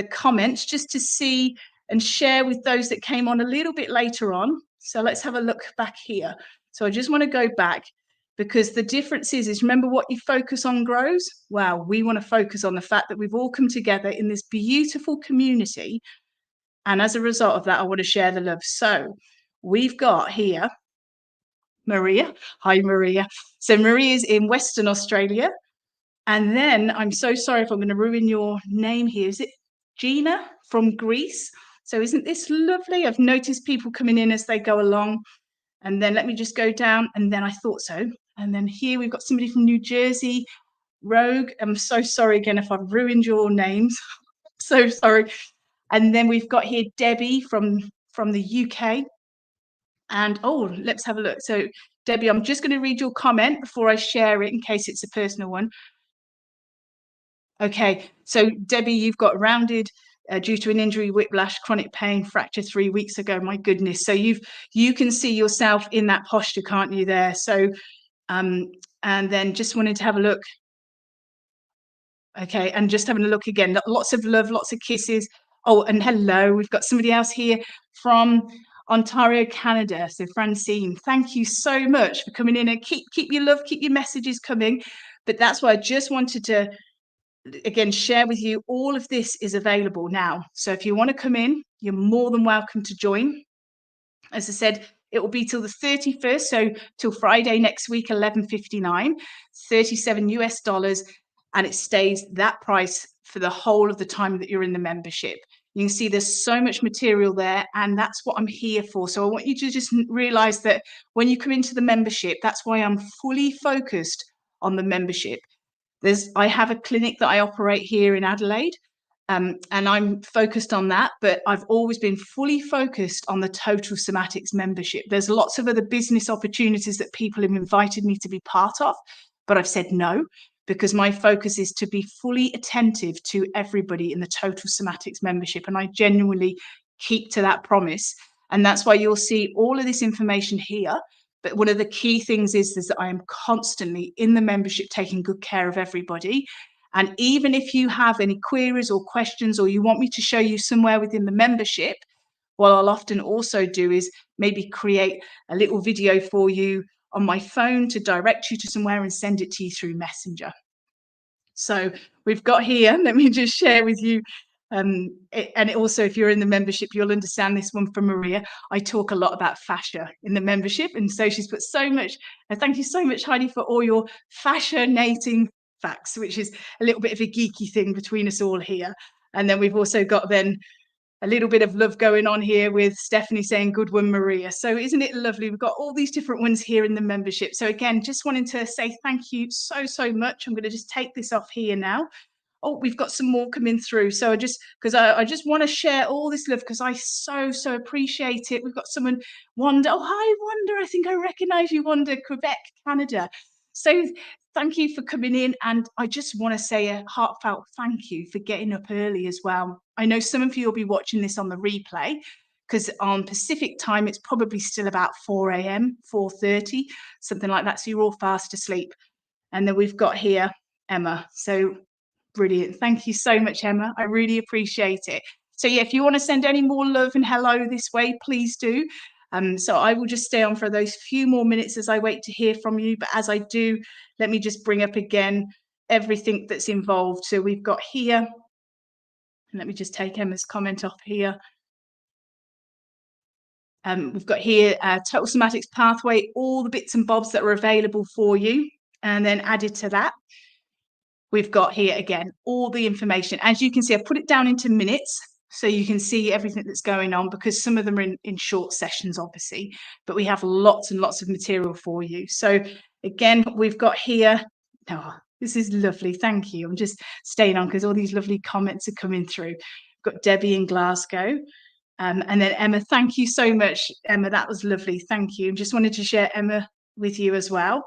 comments just to see and share with those that came on a little bit later on. So let's have a look back here. So I just want to go back, because the difference is remember, what you focus on grows. Wow, we want to focus on the fact that we've all come together in this beautiful community. And as a result of that, I want to share the love. So we've got here Maria. Hi, Maria. So Maria is in Western Australia. And then I'm so sorry if I'm going to ruin your name here. Is it Gina from Greece? So isn't this lovely? I've noticed people coming in as they go along. And then let me just go down. And then I thought so. And then here we've got somebody from New Jersey, Rogue. I'm so sorry again if I've ruined your names. So sorry. And then we've got here Debbie from the UK. And oh, let's have a look. So Debbie, I'm just going to read your comment before I share it in case it's a personal one. Okay, so Debbie, you've got rounded due to an injury, whiplash, chronic pain, fracture 3 weeks ago. My goodness. So you can see yourself in that posture, can't you there? So, and then just wanted to have a look. Okay, and just having a look again. Lots of love, lots of kisses. Oh, and hello, we've got somebody else here from Ontario, Canada. So Francine, thank you so much for coming in, and keep your love, keep your messages coming. But that's why I just wanted to, again, share with you, all of this is available now. So if you want to come in, you're more than welcome to join. As I said, it will be till the 31st, so till Friday next week, 11:59, $37, and it stays that price for the whole of the time that you're in the membership. You can see there's so much material there, and that's what I'm here for. So I want you to just realize that when you come into the membership, that's why I'm fully focused on the membership. I have a clinic that I operate here in Adelaide, and I'm focused on that, but I've always been fully focused on the Total Somatics membership. There's lots of other business opportunities that people have invited me to be part of, but I've said no, because my focus is to be fully attentive to everybody in the Total Somatics membership, and I genuinely keep to that promise. And that's why you'll see all of this information here. But one of the key things is that I am constantly in the membership taking good care of everybody. And even if you have any queries or questions, or you want me to show you somewhere within the membership, what I'll often also do is maybe create a little video for you on my phone to direct you to somewhere and send it to you through Messenger. So we've got here, let me just share with you. And also, if you're in the membership, you'll understand this one from Maria. I talk a lot about fascia in the membership. And so she's put so much, thank you so much, Heidi, for all your fascinating facts, which is a little bit of a geeky thing between us all here. And then we've also got then a little bit of love going on here with Stephanie saying, good one, Maria. So isn't it lovely? We've got all these different ones here in the membership. So again, just wanting to say thank you so much. I'm going to just take this off here now. Oh, we've got some more coming through. So I just want to share all this love, because I so appreciate it. We've got someone, Wanda. Oh, hi, Wanda. I think I recognize you, Wanda, Quebec, Canada. So thank you for coming in. And I just want to say a heartfelt thank you for getting up early as well. I know some of you will be watching this on the replay, because on Pacific time, it's probably still about 4 a.m., 4:30, something like that. So you're all fast asleep. And then we've got here Emma. So brilliant. Thank you so much, Emma. I really appreciate it. So yeah, if you want to send any more love and hello this way, please do. So I will just stay on for those few more minutes as I wait to hear from you. But as I do, let me just bring up again everything that's involved. So we've got here, and let me just take Emma's comment off here. We've got here Total Somatics Pathway, all the bits and bobs that are available for you. And then added to that, we've got here again all the information. As you can see, I've put it down into minutes so you can see everything that's going on, because some of them are in short sessions, obviously, but we have lots and lots of material for you. So again, we've got here, oh, this is lovely. Thank you. I'm just staying on because all these lovely comments are coming through. We've got Debbie in Glasgow. And then Emma, thank you so much, Emma. That was lovely. Thank you. Just wanted to share Emma with you as well.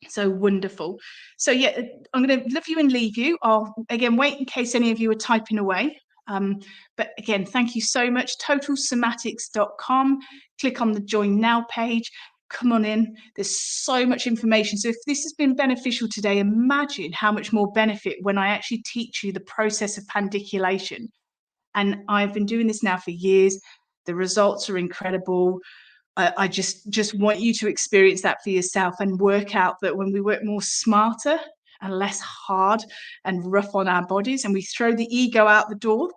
So wonderful. So yeah, I'm going to love you and leave you. I'll again wait in case any of you are typing away. But again, thank you so much. TotalSomatics.com. Click on the Join Now page. Come on in. There's so much information. So if this has been beneficial today, imagine how much more benefit when I actually teach you the process of pandiculation. And I've been doing this now for years. The results are incredible. I just want you to experience that for yourself and work out that when we work more smarter and less hard and rough on our bodies, and we throw the ego out the door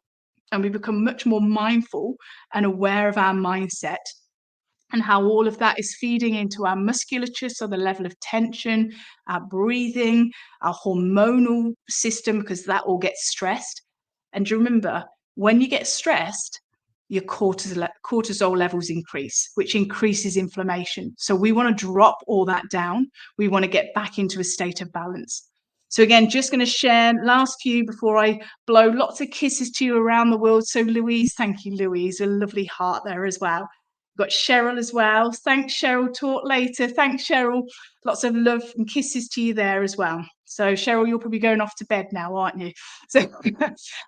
and we become much more mindful and aware of our mindset and how all of that is feeding into our musculature, so the level of tension, our breathing, our hormonal system, because that all gets stressed. And remember, when you get stressed, your cortisol levels increase, which increases inflammation. So we want to drop all that down. We want to get back into a state of balance. So again, just going to share last few before I blow lots of kisses to you around the world. So Louise, thank you, Louise, a lovely heart there as well. We've got Cheryl as well. Thanks, Cheryl. Talk later. Thanks, Cheryl. Lots of love and kisses to you there as well. So Cheryl, you're probably going off to bed now, aren't you? So,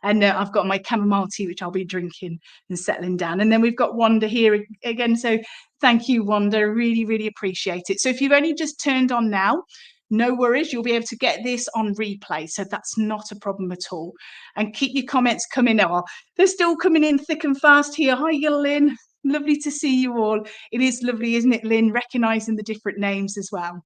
and I've got my chamomile tea, which I'll be drinking and settling down. And then we've got Wanda here again. So thank you, Wanda. Really, really appreciate it. So if you've only just turned on now, no worries. You'll be able to get this on replay. So that's not a problem at all. And keep your comments coming. Oh, they're still coming in thick and fast here. Hi, Lynn. Lovely to see you all. It is lovely, isn't it, Lynn? Recognizing the different names as well.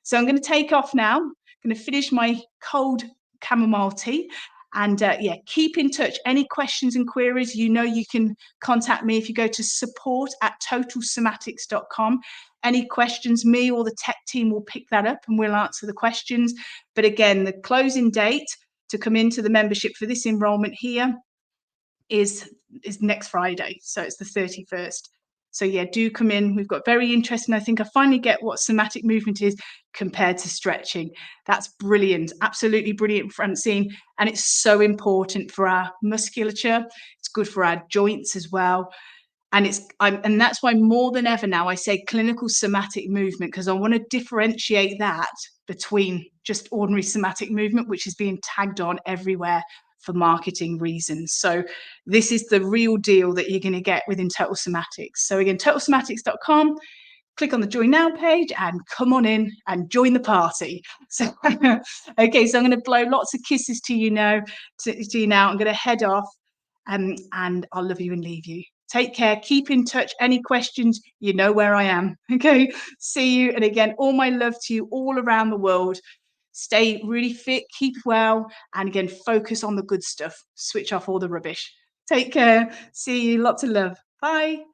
So I'm going to take off now. I'm going to finish my cold chamomile tea. And yeah, keep in touch. Any questions and queries, you know, you can contact me if you go to support@totalsomatics.com. Any questions, me or the tech team will pick that up and we'll answer the questions. But again, the closing date to come into the membership for this enrollment here is next Friday. So it's the 31st. So yeah, do come in. We've got very interesting. I think I finally get what somatic movement is compared to stretching. That's brilliant. Absolutely brilliant, Francine. And it's so important for our musculature. It's good for our joints as well. And and that's why more than ever now I say clinical somatic movement, because I want to differentiate that between just ordinary somatic movement, which is being tagged on everywhere for marketing reasons. So this is the real deal that you're going to get within Total Somatics. So again, totalsomatics.com, click on the join now page and come on in and join the party. So okay, so I'm going to blow lots of kisses to you now. I'm going to head off and I'll love you and leave you. Take care. Keep in touch. Any questions, you know where I am. Okay. See you. And again, all my love to you all around the world. Stay really fit, keep well, and again, focus on the good stuff. Switch off all the rubbish. Take care. See you. Lots of love. Bye.